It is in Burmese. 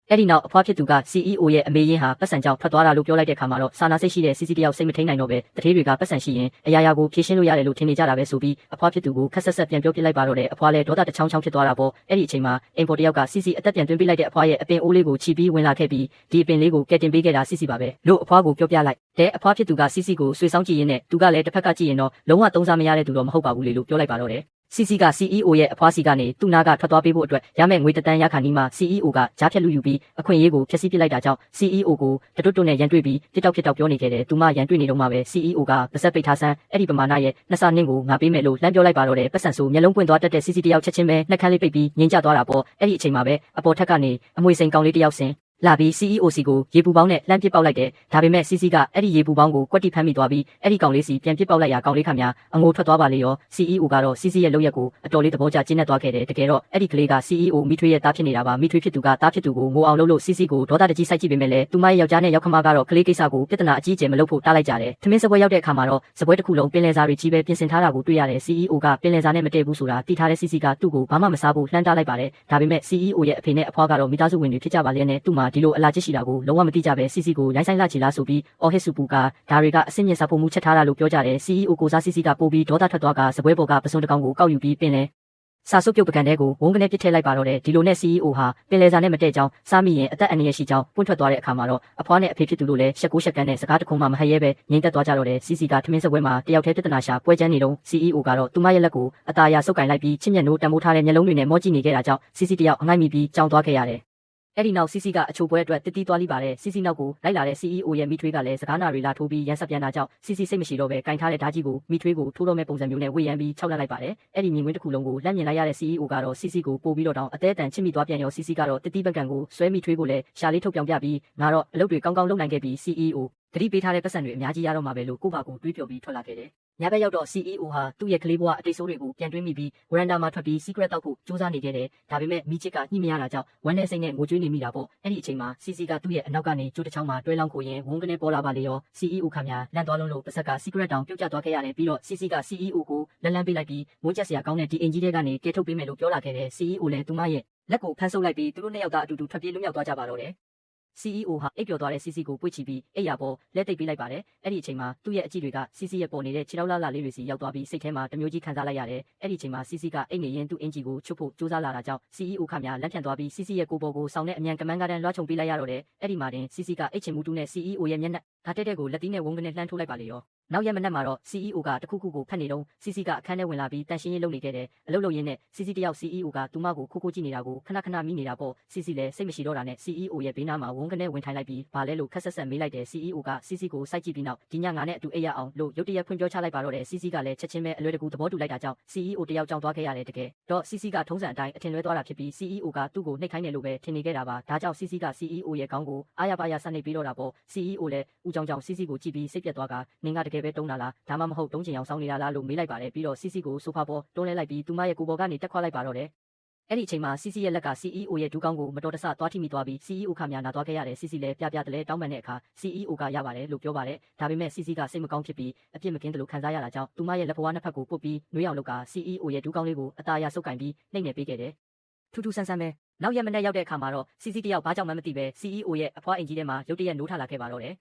အဲ့ဒီနောက်အဖွားဖြစ်သူက CEO ရဲ့အမေရင်းဟာပတ်စံကြောင့်ထွက်သွားတာလို့ပြောလိုက်တဲ့အခါမှာတော့စာနာစိတ်ရှိတဲ့ CC တယောက်စိတ်မထိန်နိုင်တော့ပဲတထေးတွေကပတ်စံရှိရင်အရာရာကိုဖြည့်ရှင်းလို့ရတယ်လို့ထင်နေကြတာပဲဆိုပြီးအဖွားဖြစ်သူကိုခက်ဆက်ဆက်ပြန်ပြောပြလိုက်ပါတော့တယ်အဖွားလည်းဒေါသတချောင်းချောင်းဖြစ်သွားတာပေါ့အဲ့ဒီအချိန်မှာအိမ်ပေါ်တယောက်က CC အသက်ပြန်သွင်းပေးလိုက်တဲ့အဖွားရဲ့အပင်အိုးလေးကိုချီပြီးဝင်လာခဲ့ပြီးဒီအပင်လေးကိုကဲတင်ပေးခဲ့တာ CC ပါပဲလို့အဖွားကိုပြောပြလိုက်တဲ့အဖွားဖြစ်သူက CC ကိုဆွေဆောင်ကြည့်ရင်းနဲ့သူကလည်းတစ်ဖက်ကကြည့်ရင်တော့လုံးဝသုံးစားမရတဲ့သူတော့မဟုတ်ပါဘူးလေလို့ပြောလိုက်ပါတော့တယ်CC က CEO ရဲ့အဖွားစီကနေသူ့နာကထွက်သွားပေးဖို့အတွက်ရမယ့်ငွေတန်းရခါနီးမှာ CEO ကကြားဖြတ်လူယူပြီးအခွင့်အရေးကိုဖျက်ဆီးပစ်လိုက်တာကြောင့် CEO ကိုတတွတ်တွတ်နဲ့ရန်တွေ့ပြီးတစ်တောက်ပြောနေခဲ့တယ်။သူမရန်တွေ့နေတော့မှပဲ CEO ကပါစက်ပိတ်ထားဆန်းအဲ့ဒီပမာဏရဲ့နှစ်ဆနှင်းကိုငါပေးမယ်လို့လှမ်းပြောလိုက်ပါတော့တယ်။ပတ်စံဆိုမျက်လုံးပွင့်သွားတတ်တဲ့ CC တယောက်ချက်ချင်းပဲနှက်ခမ်းလေးပိတ်ပြီးငြိမ်ကျသွားတာပေါ့။အဲ့ဒီအချိန်မှာပဲအပေါ်ထက်ကနေအမွေစိန်ကောင်လေးတယောက်ဆင်းလာပြီး CEO စီကိုရေပူပေါင်းနဲ့လှမ်းပစ်ပေါက်လိုက်တယ်။ဒါပေမဲ့ CC ကအဲ့ဒီရေပူပေါင်းကိုကွက်တိဖမ်းမိသွားပြီးအဲ့ဒီကောင်လေးစီပြန်ပစ်ပေါက်လိုက်ရာကောင်လေးခါများအငိုထွက်သွားပါလေရော CEO ကတော့ CC ရဲ့လုပ်ရက်ကိုအတော်လေးသဘောကျကျဉ်းနဲ့သွားခဲ့တယ်။တကယ်တော့အဲ့ဒီကလေးက CEO မိထွေးရဲ့တားဖြစ်နေတာပါ။မိထွေးဖြစ်သူကတားဖြစ်သူကိုငိုအောင်လုပ်လို့ CC ကိုဒေါသတကြီးစိုက်ကြည့်ပေမဲ့လည်းသူမရဲ့ယောက်ျားနဲ့ယောက်ခမကတော့ကလေးကိစ္စကိုပြဿနာအကြီးအကျယ်မလုပ်ဖို့တားလိုက်ကြတယ်။ထမင်းစပွဲရောက်တဲ့အခါမှာတော့စပွဲတစ်ခုလုံးပင်လယ်စာတွေကြီးပဲပြင်ဆင်ထားတာကိုတွေ့ရတယ်။ CEO ကပင်လယ်စာနဲ့မတည့်ဘူးဆိုတာသိထားတဲ့ CC ကသူ့ကိုဘာမှမစားဖို့လှမ်းတားလိုက်ပါတယ်။ဒါပေမဲ့ CEO ရဲ့အဖေနဲ့အဖွားကတော့မိသားစုဝင်တွေဖြစ်ကြပါလျက်နဲ့သူ့မှာဒီလိုအလားကျရှိတာကိုလုံးဝမသိကြပဲ CC ကိုရိုင်းဆိုင်လာချီလားဆိုပြီးအော်ဟစ်စုပူကဒါတွေကအဆင့်မြင့်စာဖို့မှုချက်ထားတာလို့ပြောကြတယ် CEO ကိုစား CC ကပို့ပြီးဒေါသထွက်သွားကစပွဲပေါ်ကပစုံတစ်ကောင်ကိုကောက်ယူပြီးပင်လဲစာစုပ်ပြုတ်ပကံတဲ့ကိုဝုန်းကနေပစ်ထည့်လိုက်ပါတော့တယ်ဒီလိုနဲ့ CEO ဟာပင်လယ်စာနဲ့မတည့်ကြောင်းစားမိရင်အသက်အန္တရာယ်ရှိကြောင်းပွင့်ထွက်သွားတဲ့အခါမှာတော့အဖွားနဲ့အဖေဖြစ်သူတို့လည်းရှက်ကိုရှက်ကန်းနဲ့စကားတခုမှမဟရဲပဲငြိမ်သက်သွားကြတော့တယ် CC ကထမင်းစပွဲမှာတယောက်တည်းပြဿနာရှာပွဲချမ်းနေတော့ CEO ကတော့သူမရဲ့လက်ကိုအตาရဆုပ်ကင်လိုက်ပြီးချစ်မြတ်နိုးတံမိုးထားတဲ့မျက်လုံးတွေနဲ့မော့ကြည့်နေခဲ့တာကြောင့် CC တယောက်အငိုက်မိပြီးကြောင်သွားခဲ့ရတယ်အဲ့ဒီနောက် CC ကအချိုပွဲအတွက်တတိသွားလိပါတယ် CC နောက်ကိုလိုက်လာတဲ့ CEO ရဲ့မိထွေးကလည်းစကားနာတွေလာထိုးပြီးရန်ဆက်ပြန်တာကြောင့် CC စိတ်မရှိတော့ပဲကင်ထားတဲ့ဓာကြီးကိုမိထွေးကိုထိုးတော့မဲ့ပုံစံမျိုးနဲ့ဝေယံပြီးခြောက်လိုက်ပါတယ်အဲ့ဒီမြင်ကွင်းတစ်ခုလုံးကိုလှမ်းမြင်လိုက်ရတဲ့ CEO ကတော့ CC ကိုပို့ပြီးတော့တောင်အသေးအတန်ချစ်မိသွားပြန်ရော CC ကတော့တတိပကံကိုဆွဲမိထွေးကိုလည်းရှာလေးထုတ်ပြောင်ပြပြီးငါတော့အလုပ်တွေကောင်းကောင်းလုပ်နိုင်ခဲ့ပြီး CEO တတိပေးထားတဲ့ပတ်စံတွေအများကြီးရတော့မှာပဲလို့ကိုပါကိုတွေးပြောပြီးထွက်လာခဲ့တယ်ညဘက်ရောက်တော့ CEO ဟာသူ့ရဲ့ကလေးဘွားအတိတ်ဆိုးတွေကိုပြန်တွေးမိပြီးဝရန်ဒါမှာထွက်ပြီး secret တောက်ဖို့စူးစမ်းနေခဲ့တယ်။ဒါပေမဲ့မိချစ်ကညှိမရတာကြောင့်ဝမ်းနဲ့စိတ်နဲ့ငိုကြွေးနေမိတာပေါ့။အဲ့ဒီအချိန်မှာ CC ကသူ့ရဲ့အနောက်ကနေကြိုးတစ်ချောင်းမှာတွဲလောင်းကိုရင်ဝုန်းကနေပေါ်လာပါလေရော CEO ခါများလန့်သွားလုံးလို့ပါဆက်က secret တောင်ပြုတ်ကျသွားခဲ့ရတယ်ပြီးတော့ CC က CEO ကိုလန်းပေးလိုက်ပြီးမွေးချက်စရာကောင်းတဲ့ဒီအင်ကြီးတွေကနေကဲထုတ်ပေးမယ်လို့ပြောလာခဲ့တယ်။ CEO လည်းသူမရဲ့လက်ကိုဖမ်းဆုပ်လိုက်ပြီးသူတို့နှစ်ယောက်သားအတူတူထွက်ပြေးလွတ်မြောက်သွားကြပါတော့တယ်CEO ဟာအိပ်ပျော်သွားတဲ့ CC ကိုပွေ့ချပြီးအိပ်ရာပေါ်လက်သိပ်ပေးလိုက်ပါတယ်။အဲ့ဒီအချိန်မှာသူ့ရဲ့အကြည့်တွေက CC ရဲ့ပေါ်နေတဲ့ခြေထောက်လှလေးတွေစီရောက်သွားပြီးစိတ်ထဲမှာတမျိုးကြီးခံစားလိုက်ရတယ်။အဲ့ဒီအချိန်မှာ CC ကအိပ်နေရင်သူ့အင်ဂျီကိုချွတ်ဖို့ကြိုးစားလာတာကြောင့် CEO ခများလက်ဖြန့်သွားပြီး CC ရဲ့ကိုပေါ်ကိုဆောင်းတဲ့အမြန်ကမန်းကားတန်းလွှားချုံပေးလိုက်ရတော့တယ်။အဲ့ဒီမှာတင် CC ကအိတ်ချင်မှုတူးနဲ့ CEO ရဲ့မျက်နှာဓာတ်တဲ့ကိုလက်သီးနဲ့ဝုန်းကနေလှမ်းထိုးလိုက်ပါလေရော။နောက်ရက်မနက်မှာတော့ CEO ကတခုခုကိုဖတ်နေတော့ CC ကအခန်းထဲဝင်လာပြီးတန်ရှင်းရေးလုပ်နေခဲ့တယ်။အလုပ်လုပ်ရင်းနဲ့ CC တယောက် CEO ကသူမကိုခိုးကြည့်နေတာကိုခဏမိနေတာပေါ့။ CC လည်းစိတ်မရှိတော့တာနဲ့ CEO ရဲ့ဘေးနားမှာဝုန်းကနေဝင်ထိုင်လိုက်ပြီးဘာလဲလို့ခက်ဆက်ဆက်မေးလိုက်တယ် CEO က CC ကိုစိုက်ကြည့်ပြီးနောက်ဒီညငါနဲ့အတူအိပ်ရအောင်လို့ရုတ်တရက်ဖွင့်ပြောချလိုက်ပါတော့တယ် CC ကလည်းချက်ချင်းပဲအလွယ်တကူသဘောတူလိုက်တာကြောင့် CEO တယောက်ကြောင်သွားခဲ့ရတယ်တကယ်တော့ CC ကထုံးစံအတိုင်းအထင်လွဲသွားတာဖြစ်ပြီး CEO ကသူ့ကိုနှိပ်ခိုင်းတယ်လို့ပဲထင်နေခဲ့တာပါဒါကြောင့် CC က CEO ရဲ့ခေါင်းကိုအားရပါရဆက်နှိပ်ပြီးတော့တာပေါ့ CEO လည်းဦးကြောင်ကြောင် CC ကိုကြည့်ပြီးစိတ်ပြတ်သွားကနင်ကတကယ်ပဲတုံးတာလားဒါမှမဟုတ်တုံးချင်အောင်စောင်းနေတာလားလို့မေးလိုက်ပါတယ်ပြီးတော့ CC ကိုဆိုဖာပေါ်တွန်းလဲလိုက်ပြီးသူမရဲ့ကိုပေါ်ကနေတက်ခွာလိုက်ပါတော့တယ်အဲ့ဒီအချိန်မှာ CC ရဲ့လက်က CEO ရဲ့ဒူးကောင်းကိုမတော်တဆသွားထိမိသွားပြီး CEO ခများနာသွားခဲ့ရတယ် CC လည်းပြတလဲတောင်းပန်တဲ့အခါ CEO ကရပါတယ်လို့ပြောပါတယ်ဒါပေမဲ့ CC ကစိတ်မကောင်းဖြစ်ပြီးအပြစ်မကင်းတယ်လို့ခံစားရတာကြောင့်သူမရဲ့လက်ဖွားနှစ်ဖက်ကိုပုတ်ပြီးနှွေးအောင်လုပ်က CEO ရဲ့ဒူးကောင်းလေးကိုအตาရဆုပ်ကင်ပြီးနှိမ့်နေပေးခဲ့တယ်ထူးထူးဆန်းဆန်းပဲနောက်ရက်မနေ့ရောက်တဲ့အခါမှာတော့ CC တယောက်ဘာကြောင့်မှမသိပဲ CEO ရဲ့အဖွားအင်ကြီးထဲမှာရုတ်တရက်နိုးထလာခဲ့ပါတော့တယ်